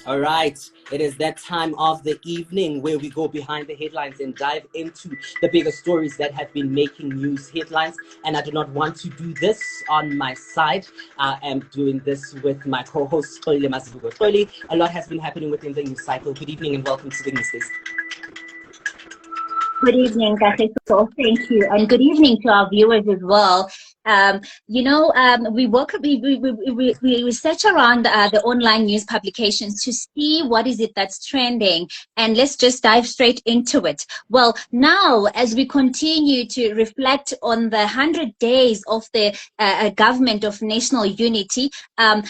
All right, it is that time of the evening where we go behind the headlines and dive into the bigger stories that have been making news headlines. And I do not want to do this on my side. I am doing this with my co-host, Xolile Mazibuko. Xolile, a lot has been happening within the news cycle. Good evening and welcome to the NewsDesk. Good evening, Kahiso. Thank you. And good evening to our viewers as well. We search around the online news publications to see what is it that's trending, and let's just dive straight into it. Well, now as we continue to reflect on the 100 days of the government of national unity,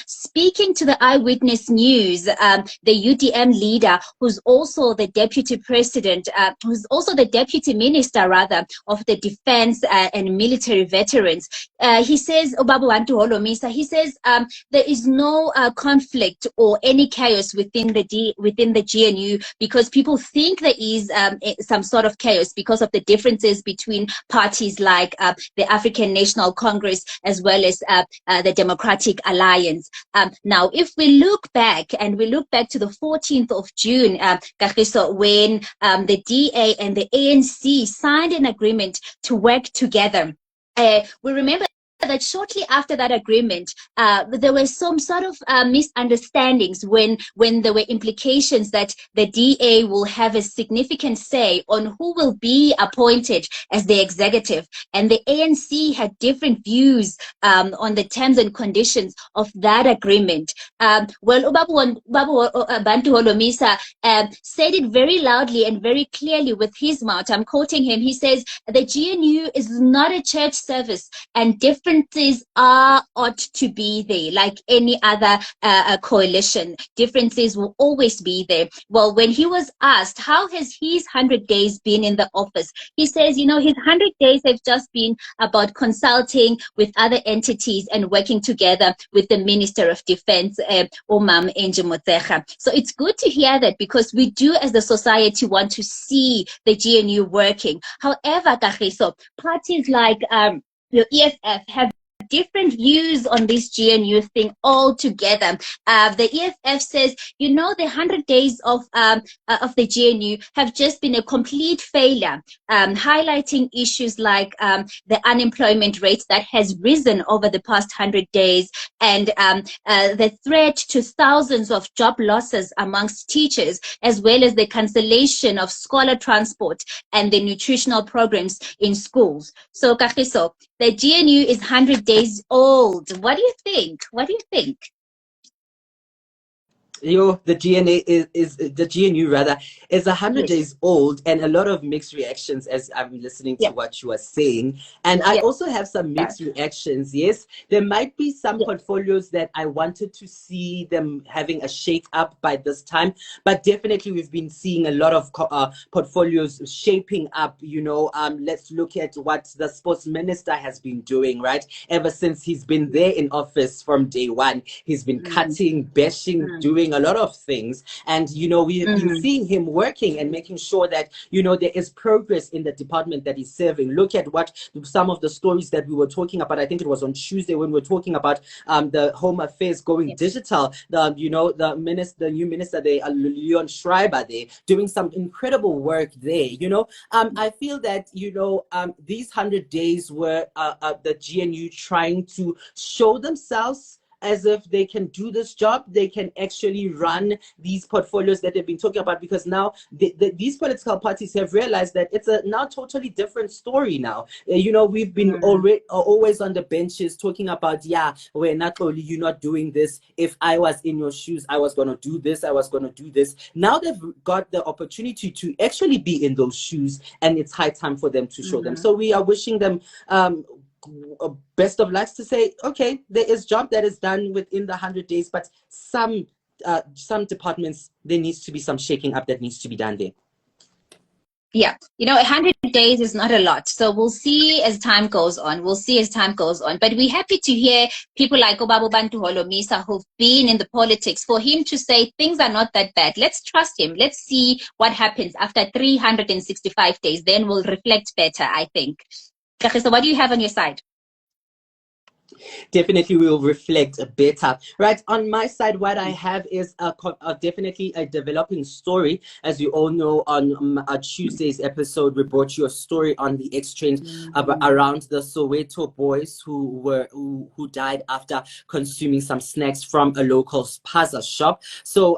speaking to the Eyewitness News, the UDM leader, who's also the deputy president, who's also the deputy minister rather of the defense and military veterans, he says, Obabu Bantu Holomisa, he says there is no conflict or any chaos within the GNU, because people think there is some sort of chaos because of the differences between parties like the African National Congress as well as the Democratic Alliance. Now, if we look back to the 14th of June, Kagiso, when the DA and the ANC signed an agreement to work together. We remember that shortly after that agreement, there were some sort of misunderstandings when there were implications that the DA will have a significant say on who will be appointed as the executive, and the ANC had different views on the terms and conditions of that agreement. Well, Babu Bantu Holomisa said it very loudly and very clearly with his mouth. I'm quoting him. He says, the GNU is not a church service, and differences ought to be there, like any other coalition. Differences will always be there. Well, when he was asked how has his 100 days been in the office, he says, his 100 days have just been about consulting with other entities and working together with the Minister of Defense, Omam Enjimotsecha. So it's good to hear that, because we do as the society want to see the GNU working. However, Kagiso, parties like the EFF have different views on this GNU thing altogether. The EFF says, the 100 days of the GNU have just been a complete failure, highlighting issues like the unemployment rate that has risen over the past 100 days, and the threat to thousands of job losses amongst teachers, as well as the cancellation of scholar transport and the nutritional programs in schools. So, Kagiso, the GNU is 100 days old. What do you think? The GNU is 100 days old, and a lot of mixed reactions as I'm listening to what you are saying. And I also have some mixed reactions. Yes, there might be some portfolios that I wanted to see them having a shake up by this time, but definitely we've been seeing a lot of portfolios shaping up. Let's look at what the sports minister has been doing, right? Ever since he's been there in office from day one, he's been cutting, bashing, doing a lot of things, and we've been seeing him working and making sure that there is progress in the department that he's serving. Look at what some of the stories that we were talking about. I think it was on Tuesday when we were talking about the Home Affairs going digital. The new minister there, Leon Schreiber, there doing some incredible work there. I feel that these 100 days were the GNU trying to show themselves as if they can do this job, they can actually run these portfolios that they've been talking about, because now these political parties have realized that it's a now totally different story now. We've been always on the benches talking about, we're not only you're not doing this. If I was in your shoes, I was going to do this. I was going to do this. Now they've got the opportunity to actually be in those shoes, and it's high time for them to show them. So we are wishing them best of luck, to say, okay, there is job that is done within the 100 days, but some departments, there needs to be some shaking up that needs to be done there. Yeah, 100 days is not a lot. So we'll see as time goes on. But we're happy to hear people like Obabu Bantu Holomisa, who've been in the politics, for him to say things are not that bad. Let's trust him. Let's see what happens after 365 days. Then we'll reflect better, I think. So what do you have on your side? Definitely will reflect better. Right, on my side, what I have is definitely a developing story. As you all know, on Tuesday's episode, we brought you a story on the exchange around the Soweto boys who died after consuming some snacks from a local spaza shop. So,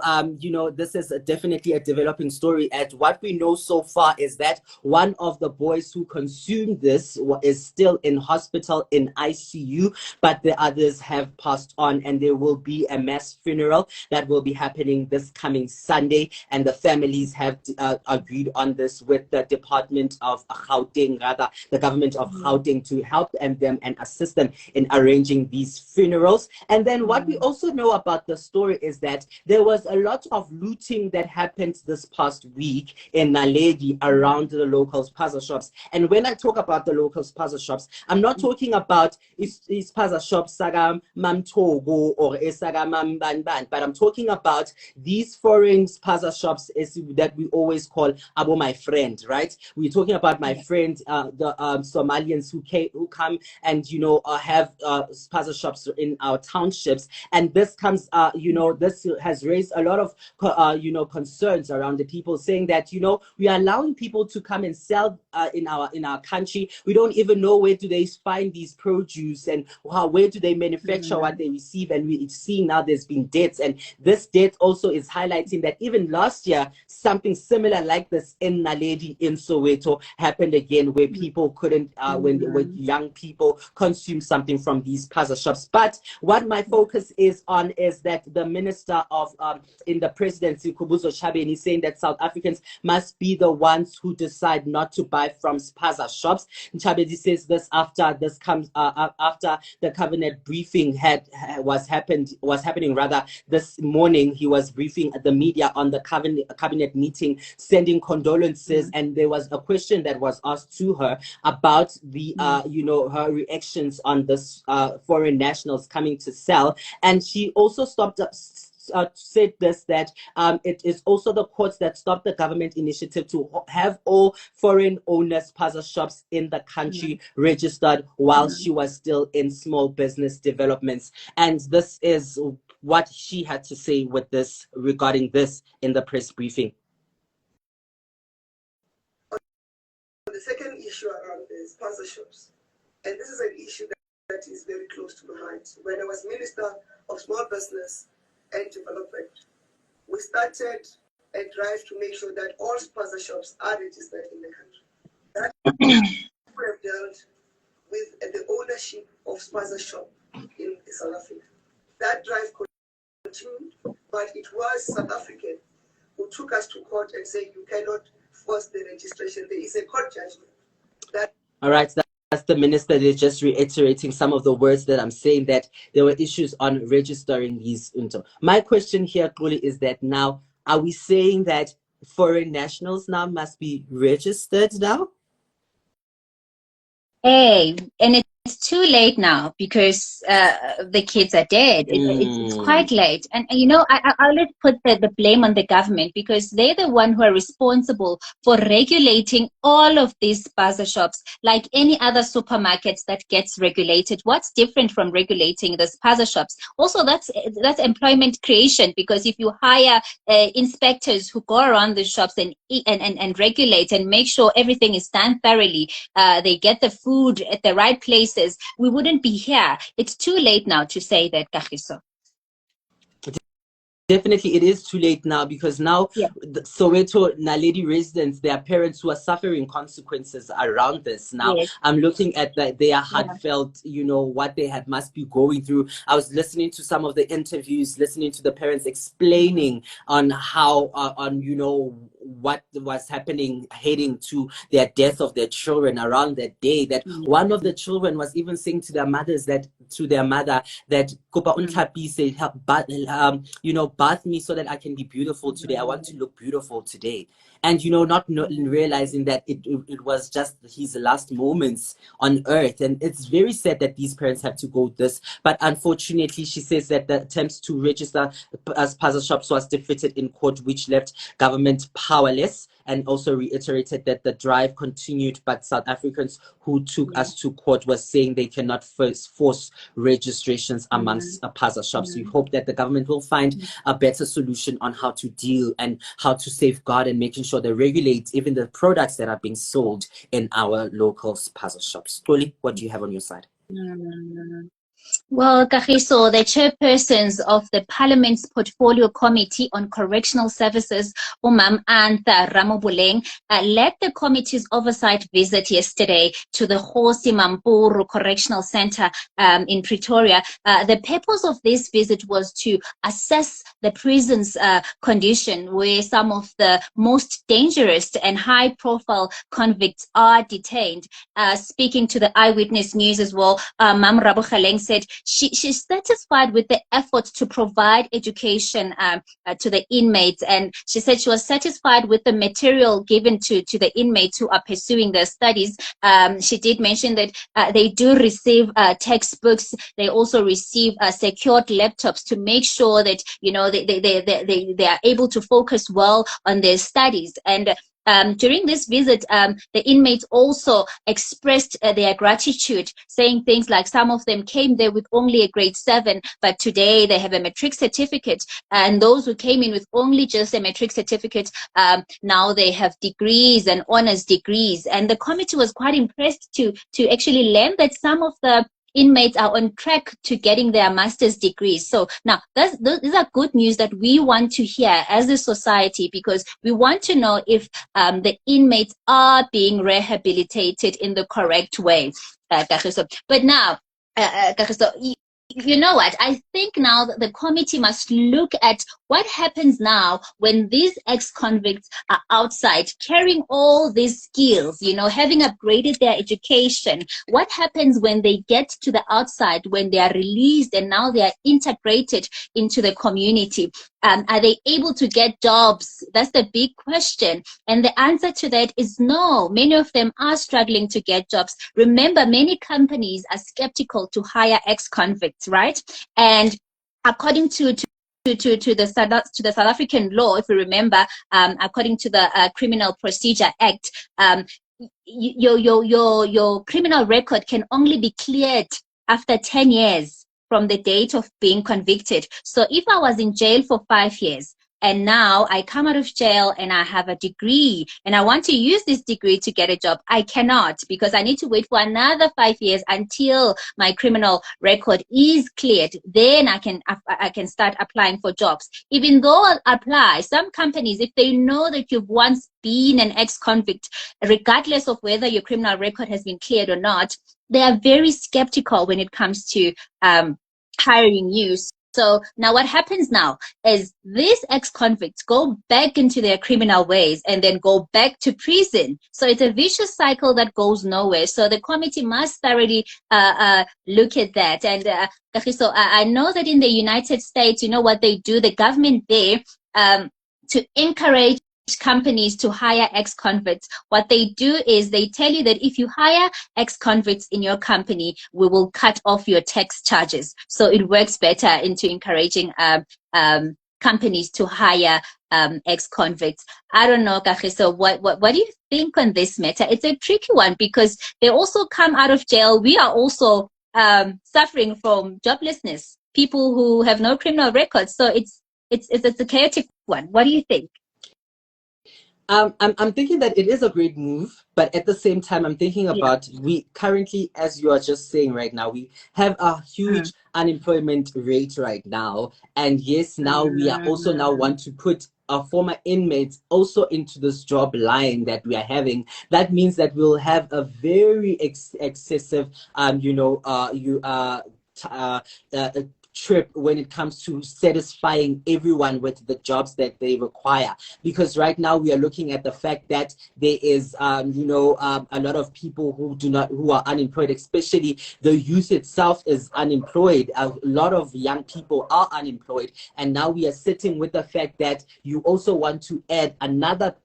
this is definitely a developing story. And what we know so far is that one of the boys who consumed this is still in hospital in ICU, but the others have passed on, and there will be a mass funeral that will be happening this coming Sunday, and the families have agreed on this with the Department of Gauteng, rather the government of Gauteng, to help them and assist them in arranging these funerals. And then what we also know about the story is that there was a lot of looting that happened this past week in Naledi around the local spaza shops. And when I talk about the local spaza shops, I'm not talking about spaza shops saga Mamtogo or saga Mambanban, but I'm talking about these foreign spaza shops that we always call Abo my friend, right? We're talking about my friend, the Somalians who come and have spaza shops in our townships, and this comes, this has raised a lot of concerns around the people, saying that we are allowing people to come and sell in our country. We don't even know where do they find these produce and where do they manufacture what they receive, and we're seeing now there's been deaths, and this death also is highlighting that even last year something similar like this in Naledi in Soweto happened again, where people couldn't when young people consume something from these spaza shops. But what my focus is on is that the minister of in the presidency, Kubuzo Chabeni, is saying that South Africans must be the ones who decide not to buy from spaza shops. Chabeni says this after after the cabinet briefing was happening rather this morning. He was briefing the media on the cabinet meeting, sending condolences, and there was a question that was asked to her about the her reactions on this foreign nationals coming to sell, and she also said this, that it is also the courts that stopped the government initiative to have all foreign owners spaza shops in the country registered while she was still in small business developments. And this is what she had to say with this regarding this in the press briefing. The second issue around the spaza shops, and this is an issue that is very close to my heart. When I was Minister of Small Business and Development, we started a drive to make sure that all spaza shops are registered in the country. That we have dealt with the ownership of spaza shop in South Africa. That drive continued, but it was South African who took us to court and said you cannot force the registration. There is a court judgment. All right. That's the minister. They're just reiterating some of the words that I'm saying, that there were issues on registering these. My question here, Kuli, is that now, are we saying that foreign nationals now must be registered now? Hey, and it's too late now because the kids are dead. It's quite late. And I'll let put the blame on the government, because they're the one who are responsible for regulating all of these spaza shops, like any other supermarkets that gets regulated. What's different from regulating the spaza shops? Also, that's employment creation, because if you hire inspectors who go around the shops and regulate and make sure everything is done thoroughly, they get the food at the right places, we wouldn't be here. It's too late now to say that, Kagiso. Definitely, it is too late now, because now the Soweto Naledi residents, their parents who are suffering consequences around this now. I'm looking at their heartfelt, what they must be going through. I was listening to some of the interviews, listening to the parents explaining on how, what was happening, heading to their death of their children around that day. That one of the children was even saying to their mother that Kopa Untapi said, bath me so that I can be beautiful today. I want to look beautiful today. And, not realizing that it was just his last moments on earth. And it's very sad that these parents have to go this. But unfortunately, she says that the attempts to register as spaza shops was defeated in court, which left government powerless. and also reiterated that the drive continued, but South Africans who took us to court were saying they cannot force registrations amongst PAZA shops. We hope that the government will find a better solution on how to deal and how to safeguard and making sure they regulate even the products that are being sold in our local PAZA shops. Toli, what do you have on your side? Well, Kagiso, the chairpersons of the Parliament's Portfolio Committee on Correctional Services, Umam Antha Ramobuleng, led the committee's oversight visit yesterday to the Kgosi Mampuru Correctional Center in Pretoria. The purpose of this visit was to assess the prison's condition, where some of the most dangerous and high-profile convicts are detained. Speaking to the Eyewitness News as well, Mam Rabukhaleng said she's satisfied with the effort to provide education to the inmates, and she said she was satisfied with the material given to the inmates who are pursuing their studies. She did mention that they do receive textbooks. They also receive secured laptops to make sure that, you know, they are able to focus well on their studies. And during this visit, the inmates also expressed their gratitude, saying things like some of them came there with only a grade 7, but today they have a matric certificate. And those who came in with only just a matric certificate, now they have degrees and honors degrees. And the committee was quite impressed to actually learn that some of the inmates are on track to getting their master's degrees. So now these are good news that we want to hear as a society, because we want to know if the inmates are being rehabilitated in the correct way. But now, you know what? I think now that the committee must look at what happens now when these ex-convicts are outside carrying all these skills, you know, having upgraded their education. What happens when they get to the outside, when they are released and now they are integrated into the community? Are they able to get jobs? That's the big question. And the answer to that is no. Many of them are struggling to get jobs. Remember, many companies are skeptical to hire ex-convicts, right? And according to the South African law, if you remember, according to the Criminal Procedure Act, your criminal record can only be cleared after 10 years from the date of being convicted. So if I was in jail for 5 years and now I come out of jail and I have a degree and I want to use this degree to get a job, I cannot, because I need to wait for another 5 years until my criminal record is cleared. Then I can start applying for jobs. Even though I'll apply, some companies, if they know that you've once been an ex-convict, regardless of whether your criminal record has been cleared or not, they are very skeptical when it comes to hiring you. So now what happens now is these ex-convicts go back into their criminal ways and then go back to prison. So it's a vicious cycle that goes nowhere. So the committee must thoroughly look at that. And so I know that in the United States, you know what they do, the government there, to encourage companies to hire ex-convicts, what they do is they tell you that if you hire ex-convicts in your company, we will cut off your tax charges. So it works better into encouraging companies to hire ex-convicts. I don't know, Kagiso, what do you think on this matter? It's a tricky one because they also come out of jail. We are also suffering from joblessness, people who have no criminal records. So it's a chaotic one. What do you think? I'm thinking that it is a great move, but at the same time, I'm thinking about we currently, as you are just saying right now, we have a huge unemployment rate right now. And yes, now we are also now want to put our former inmates also into this job line that we are having. That means that we'll have a very excessive, trip when it comes to satisfying everyone with the jobs that they require, because right now we are looking at the fact that there is a lot of people who are unemployed, especially the youth itself is unemployed. A lot of young people are unemployed, and now we are sitting with the fact that you also want to add another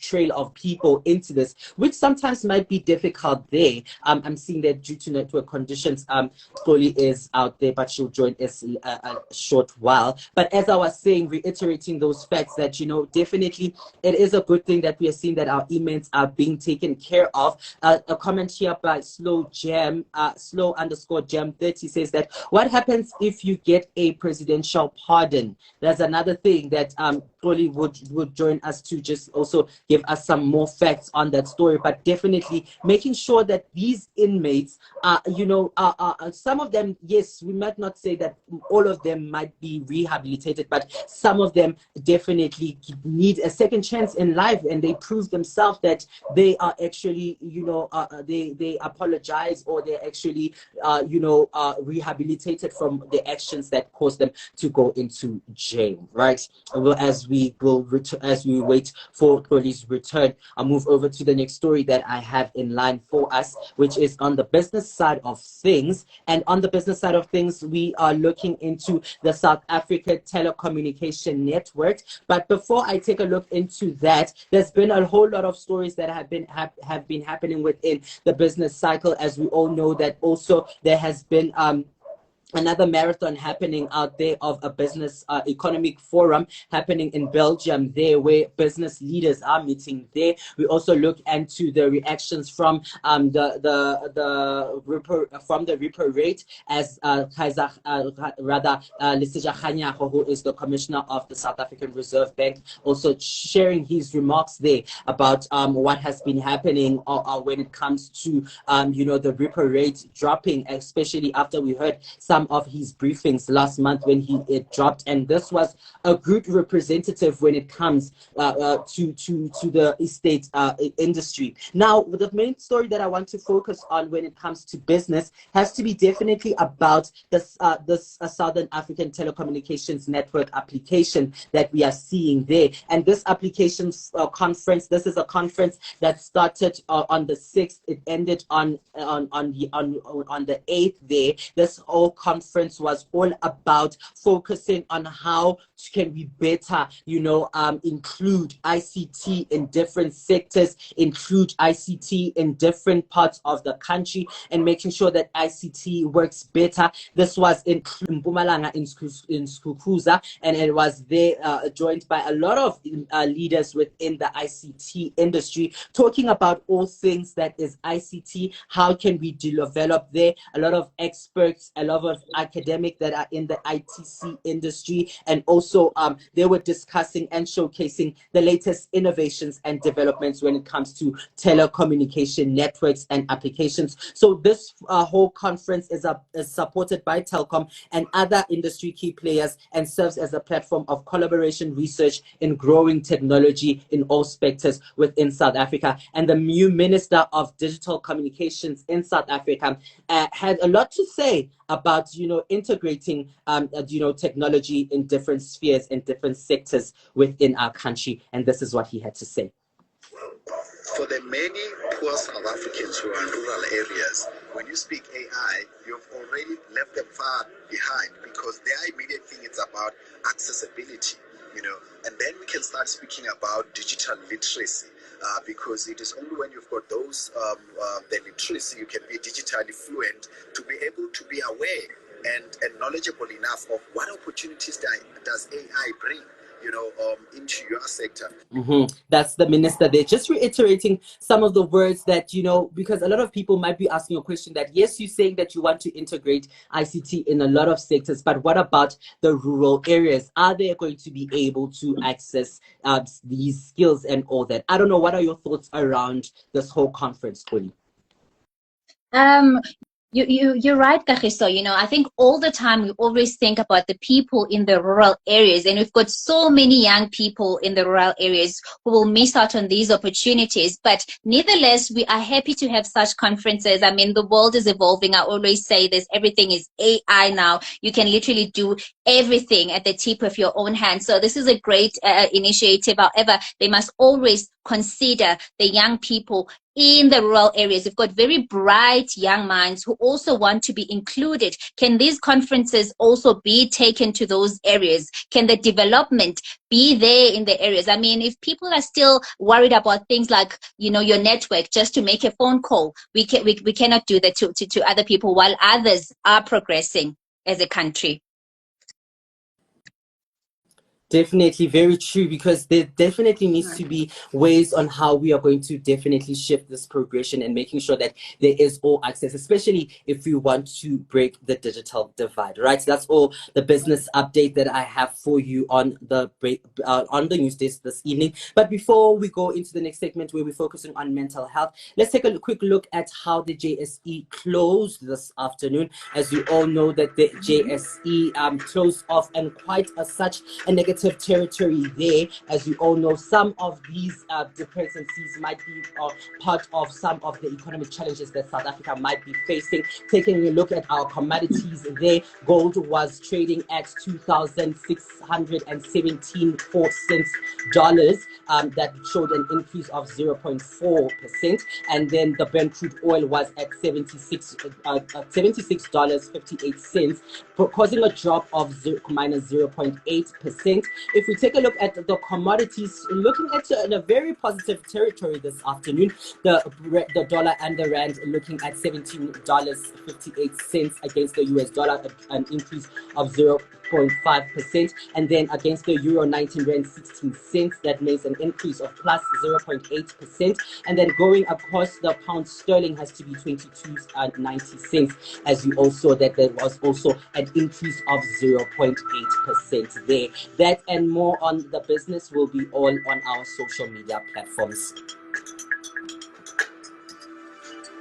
trail of people into this, which sometimes might be difficult there. I'm seeing that due to network conditions, Koli is out out there, but she'll join us a short while. But as I was saying, reiterating those facts that, definitely it is a good thing that we are seeing that our inmates are being taken care of. A comment here by slow_jam30 says that, what happens if you get a presidential pardon? That's another thing that Xoli would join us to just also give us some more facts on that story. But definitely making sure that these inmates some of them, yes, we might not say that all of them might be rehabilitated, but some of them definitely need a second chance in life, and they prove themselves that they are actually, they apologize, or they're actually, rehabilitated from the actions that caused them to go into jail, right? Well, as we wait for Xoli's return, I'll move over to the next story that I have in line for us, which is on the business side of things. And on the business side of things, we are looking into the South Africa Telecommunication Network. But before I take a look into that, there's been a whole lot of stories that have been happening within the business cycle. As we all know, that also there has been another marathon happening out there of a business economic forum happening in Belgium there, where business leaders are meeting there. We also look into the reactions from the repo rate, as Lesija Kganyago, who is the commissioner of the South African Reserve Bank, also sharing his remarks there about what has been happening when it comes to the repo rate dropping, especially after we heard some of his briefings last month when it dropped. And this was a good representative when it comes to the estate industry. Now, the main story that I want to focus on when it comes to business has to be definitely about this Southern African Telecommunications Network application that we are seeing there. And this application conference, this is a conference that started on the 6th. It ended on the 8th there. This whole conference was all about focusing on how can we better, include ICT in different sectors, include ICT in different parts of the country, and making sure that ICT works better. This was in Mpumalanga, in Skukuza, and it was there joined by a lot of leaders within the ICT industry, talking about all things that is ICT. How can we develop there? A lot of experts, a lot of academic that are in the ITC industry, and also they were discussing and showcasing the latest innovations and developments when it comes to telecommunication networks and applications. So this whole conference is supported by Telkom and other industry key players, and serves as a platform of collaboration, research in growing technology in all sectors within South Africa. And the new Minister of Digital Communications in South Africa had a lot to say about integrating technology in different spheres, in different sectors within our country. And this is what he had to say. For the many poor South Africans who are in rural areas, when you speak AI, you've already left them far behind, because their immediate thing is about accessibility, and then we can start speaking about digital literacy. Because it is only when you've got those, the literacy, you can be digitally fluent to be able to be aware and knowledgeable enough of what opportunities does AI bring, into your sector. That's the minister there, just reiterating some of the words that, because a lot of people might be asking a question that, yes, you're saying that you want to integrate ICT in a lot of sectors, but what about the rural areas? Are they going to be able to access these skills and all that? I don't know. What are your thoughts around this whole conference, Xoli? You're right, Kagiso. I think all the time we always think about the people in the rural areas, and we've got so many young people in the rural areas who will miss out on these opportunities. But nevertheless, we are happy to have such conferences. I mean, the world is evolving. I always say this, everything is AI now. You can literally do everything at the tip of your own hand. So this is a great initiative. However, they must always consider the young people in the rural areas. We've got very bright young minds who also want to be included. Can these conferences also be taken to those areas? Can the development be there in the areas? I mean, if people are still worried about things like, your network, just to make a phone call, we cannot do that to other people while others are progressing. as a country. Definitely very true, because there definitely needs to be ways on how we are going to definitely shift this progression and making sure that there is all access, especially if we want to break the digital divide, right? So that's all the business update that I have for you on the news desk this evening. But before we go into the next segment where we're focusing on mental health, let's take a quick look at how the JSE closed this afternoon. As you all know, that the JSE closed off and quite such a negative territory there. As you all know, some of these dependencies might be part of some of the economic challenges that South Africa might be facing. Taking a look at our commodities there, gold was trading at $2,617.04. That showed an increase of 0.4%, and then the Brent crude oil was at $76.58, causing a drop of minus 0.8%. If we take a look at the commodities, looking at in a very positive territory this afternoon, the dollar and the rand looking at $17.58 against the US dollar, an increase of 0.5%, and then against the euro, 19 rand 16 cents. That means an increase of plus 0.8%, and then going across the pound sterling has to be 22.90 cents. As you also saw, that there was also an increase of 0.8% there. That and more on the business will be all on our social media platforms.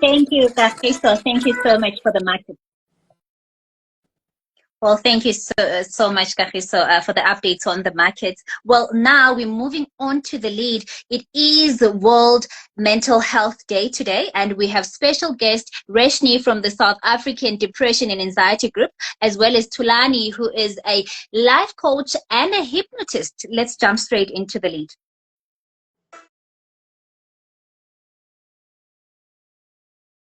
Thank you, Kagiso. Thank you so much for the market. Well, thank you so much, Kagiso, for the updates on the markets. Well, now we're moving on to the lead. It is World Mental Health Day today, and we have special guest Reshni from the South African Depression and Anxiety Group, as well as Tulani, who is a life coach and a hypnotist. Let's jump straight into the lead.